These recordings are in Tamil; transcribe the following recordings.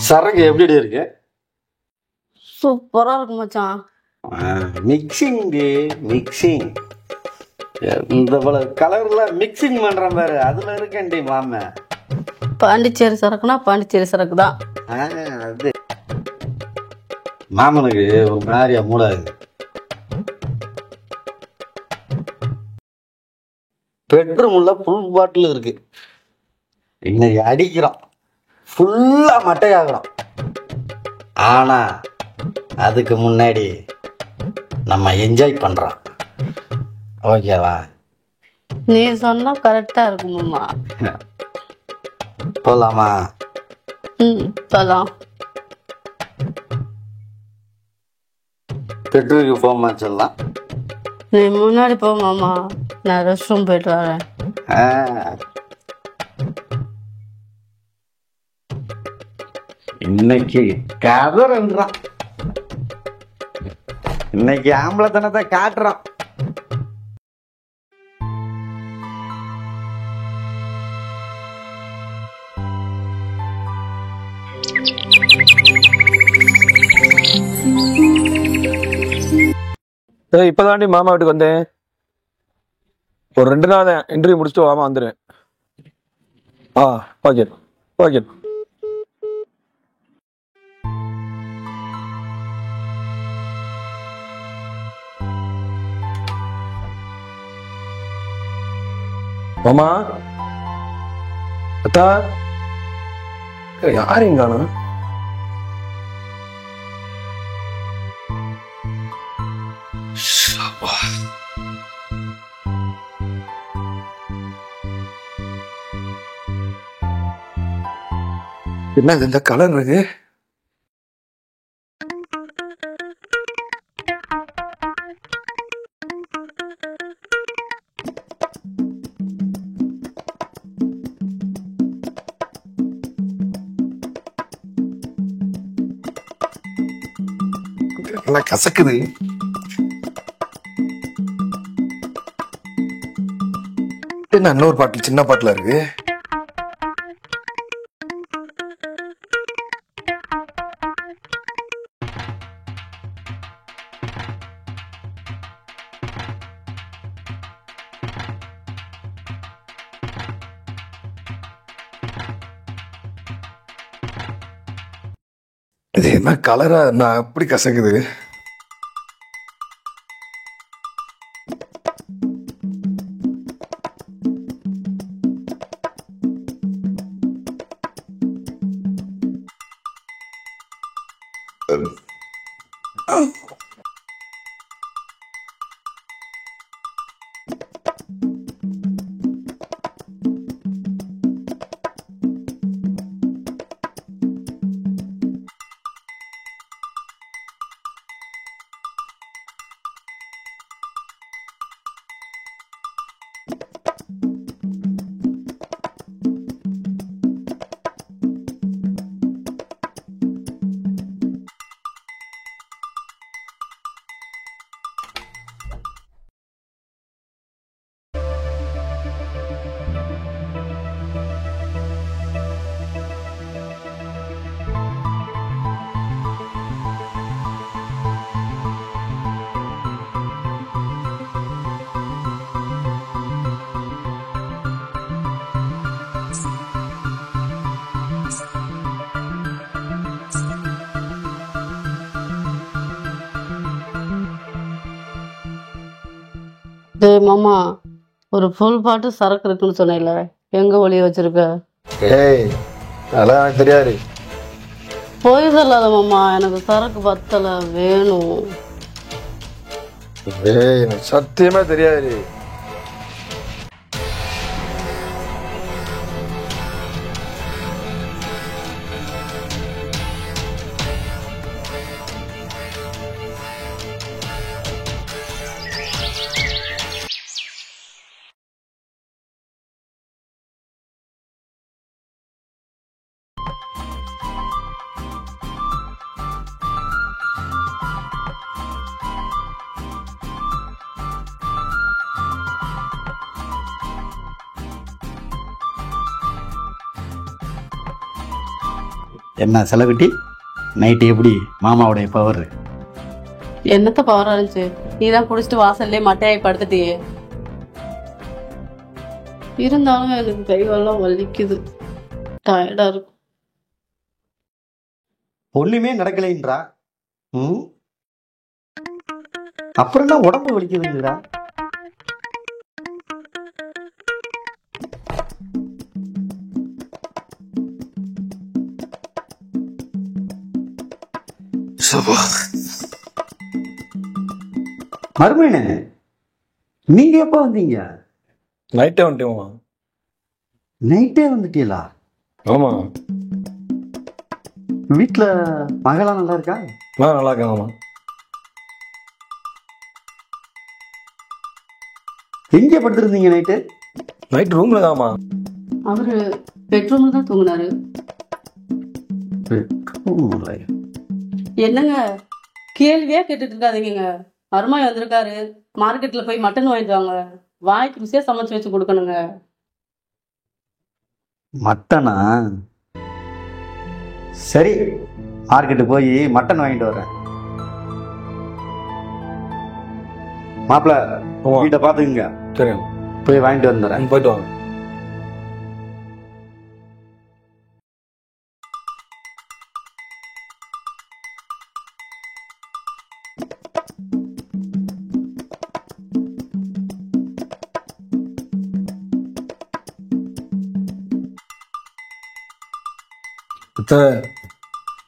சரக்கு எப்படி இருக்கு? சூப்பரா இருக்கு மச்சான். மிக்சிங் மிக்சிங் இந்த போல கலர்ல மிக்சிங் பண்றேன் பாரு, அதுல இருக்கேன்டி மாம. பாண்டிச்சேரி சரக்குனா பாண்டிச்சேரி சரக்கு தான். அது மாமனுக்கு ஒரு மாதிரியா மூடாது. பெட்ரூம்ல ஃபுல் பாட்டில் இருக்கு. இன்னைக்கு அடிக்கிறோம், ஃபுல்லா மட்டையாகிறோம். ஆனா அதுக்கு முன்னாடி நம்ம என்ஜாய் பண்றோம். ஓகேவா? நீ சொன்னா கரெக்டா இருக்குமாமா. போலாமா? போலாம். பெட்ரோலுக்கு போமா சொல்லலாம். நீ முன்னாடி போ மாமா, நான் ரெஸ்ட் ரூம் போயிட்டு வரேன். இன்னைக்கு கதறன்றான், இன்னைக்கு ஆம்பளத்தனத்தை காட்டுறான். இப்பதாண்டி மாமா வீட்டுக்கு வந்தேன். ஒரு 2 நாள் தான் இன்டர்வியூ முடிச்சுட்டு மாமா வந்துடுறேன். Okay okay. மாமா அத்தா யாரையும் காணும். என்ன இது, இந்த கலர் இருக்கு? நல்லா கசக்குது. என்ன இன்னொரு பாட்டில், சின்ன பாட்டில இருக்கு. இது என்ன கலரா, நான் எப்படி கசக்குது. டேய் மாமா, ஒரு ஃபுல் பாட்டு சரக்கு இருக்குன்னு சொன்னேன்ல, எங்க ஒளிய வச்சிருக்க? ஏய் அதெல்லாம் எனக்கு தெரியாது. போய் சொல்லாத மாமா, எனக்கு சரக்கு பத்தல, வேணும். ஏய் எனக்கு சத்தியமா தெரியாது. என்ன செலவிட்டி நைட்டு எப்படி மாமாவுடைய பவர்? என்னத்த பவர் இருந்துச்சு? நீ தான் குடிச்சிட்டு வாசல்லே மட்டையாகி படுத்துட்டியே. இருந்தாலும் எனக்கு கைவெல்லாம் வலிக்குது, டயர்டா இருக்கும். ஒண்ணுமே நடக்கலைன்றா. அப்புறம் என்ன உடம்பு வலிக்குதுங்கிறா? மறுமையினே, நீங்க எப்ப வந்தீங்க? நைட்டே வந்துட்டேன். நைட்டே வந்துட்டீங்களா? ஆமா. வீட்டுல மகளா நல்லா இருக்கா? நல்லா இருக்கேன் மாமா. எங்க படுத்திருந்தீங்க நைட்டு? நைட் ரூம்ல தான்மா. அவரு பெட்ரூம்ல தான் தூங்குனாரு. என்னங்க கேள்வியா கேட்டுட்டு இருக்காதீங்க. மருமாய் வந்திருக்காரு, மார்க்கெட்ல போய் மட்டன் வாங்கிட்டு வாங்க, வாய்க்கு ருசியா சமைச்சு வச்சு கொடுக்கணுங்க. மட்டனா? சரி, மார்க்கெட்டு போய் மட்டன் வாங்கிட்டு வரேன். மாப்பிள்ள வீட்டை பாத்துக்குங்க. சரி, போய் வாங்கிட்டு வந்துடுறேன். போயிட்டு வாங்க.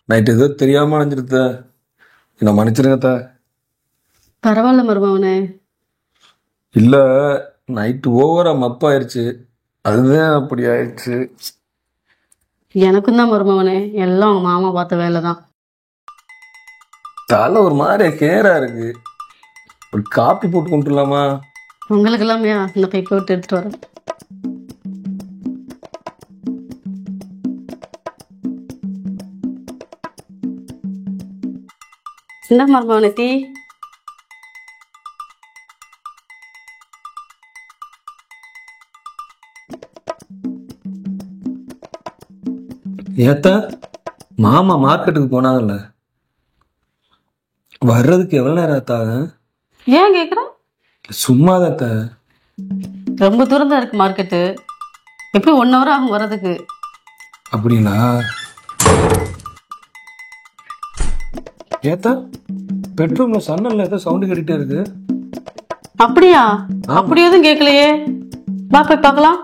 நைட்டு ஏதோ தெரியாம அணைஞ்சிருத்த, என்ன மன்னிச்சிருங்க. பரவாயில்ல மருமவனே. இல்ல, நைட்டு ஓவரா மப்பாயிருச்சு, அதுதான் அப்படி ஆயிடுச்சு. எனக்கும் தான் மருமவனே, எல்லாம் அவங்க மாமா பார்த்த வேலைதான். தலை ஒரு மாதிரி கேரா இருக்கு, ஒரு காப்பி போட்டு கொண்டுலாமா? உங்களுக்கு எல்லாமே இந்த பை போட்டு எடுத்துட்டு வரேன். என்ன மருமவனே டீ? ஏத்தா, மாமா மார்க்கெட்டுக்கு போனாங்கல்ல, வர்றதுக்கு எவ்வளவு நேரம் ஆத்தா? ஏன் கேக்குற? சும்மாதாத்த. ரொம்ப தூரம் தான் இருக்கு மார்க்கெட்டு, எப்படி 1 hour ஆகும் வர்றதுக்கு. அப்படின்னா ஏத்தா, பெட்ரூம்ல சன்னல்ல ஏதோ சவுண்டு கேட்டுட்டே இருக்கு. அப்படியா? அப்படி எதுவும் கேட்கலையே, வா போய் பார்க்கலாம்.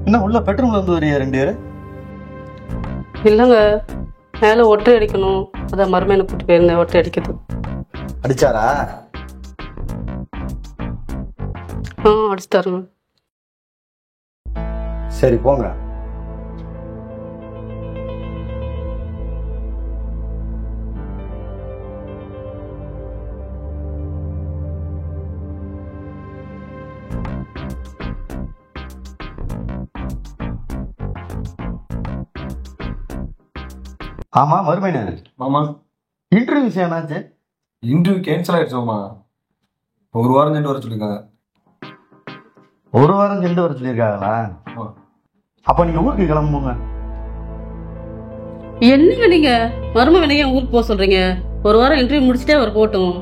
என்ன உள்ள பெட்ரூம்ல வந்து வரையா 2 பேரு? இல்லைங்க, மேலே ஒட்டை அடிக்கணும், அதான் மருமையை கூட்டி போயிருந்தேன். ஒட்டை அடிக்கிறது. அடிச்சாரா? அடிச்சுட்டாருங்க. சரி போங்க. ஆமா மறுமையின மாமா, இன்டர்வியூ விஷயம் என்னாச்சு? இன்டர்வியூ கேன்சல் ஆயிடுச்சு மாமா. 1 வாரம் சென்று வர சொல்லியிருக்காங்க. 1 வாரம் சென்று வர சொல்லியிருக்காங்களா? அப்ப நீங்க ஊருக்கு கிளம்புங்க. என்னங்க நீங்க மருமகனை ஏன் ஊருக்கு போக சொல்றீங்க? 1 வாரம் இன்டர்வியூ முடிச்சுட்டே அவர் போட்டும்.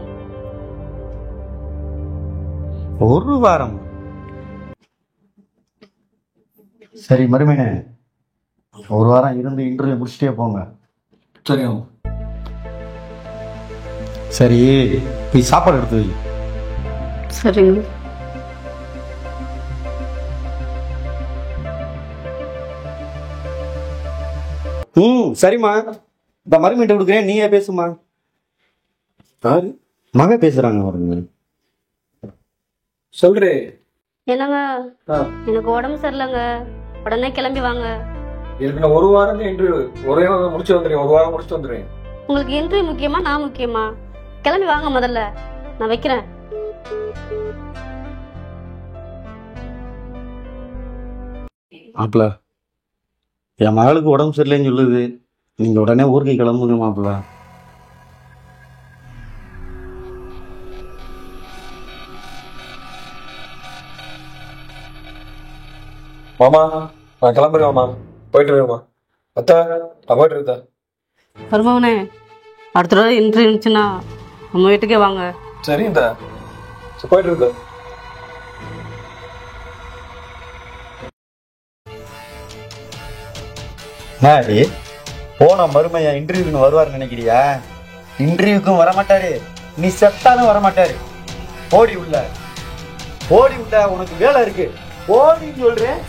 1 வாரம்? சரி மறுமையின, 1 வாரம் இருந்து இன்டர்வியூ முடிச்சுட்டே போங்க. சரி சரி, போய் சாப்பாடு எடுத்து வை. சரிங்க. சரிம்மா, இந்த மறுமீட்டை கொடுக்குறேன், நீயே பேசுமா. யாரு மக பேசுறாங்க பாருங்க. சொல்றே. என்னங்க, எனக்கு உடம்பு சரியில்லைங்க, உடனே கிளம்பி வாங்க. எனக்கு 1 வாரம் இன்டர்வியூ, ஒரே முடிச்சு வந்துடுறேன். 1 வாரம் முடிச்சு வந்துடுறேன். உங்களுக்கு இன்டர்வியூ முக்கியமா நான் முக்கியமா? கிளம்பி வாங்க முதல்ல, நான் வைக்கிறேன். மாப்பிள்ள, என் மகளுக்கு உடம்பு சரியில்லைன்னு சொல்லுது. நீங்க உடனே ஊருக்கு கிளம்புங்க மாப்பிள்ள. மாமா நான் கிளம்புறேன் மாமா, போயிட்டு இருக்கேம்மா. அத்தா நான் போயிட்டு இருக்கா. மருமகனே, அடுத்த தடவை இன்டர்வியூ இருந்துச்சுன்னா நம்ம வீட்டுக்கே வாங்க. சரி இந்த போயிட்டு இருக்க. மாடி போன மருமையா இன்டர்வியூக்கு வருவார் நினைக்கிறியா? இன்டர்வியூக்கும் வரமாட்டாரு, நீ செத்தாலும் வரமாட்டாரு. ஓடி உள்ள, ஓடி உள்ள, உனக்கு வேலை இருக்கு. ஓடின்னு சொல்றேன்.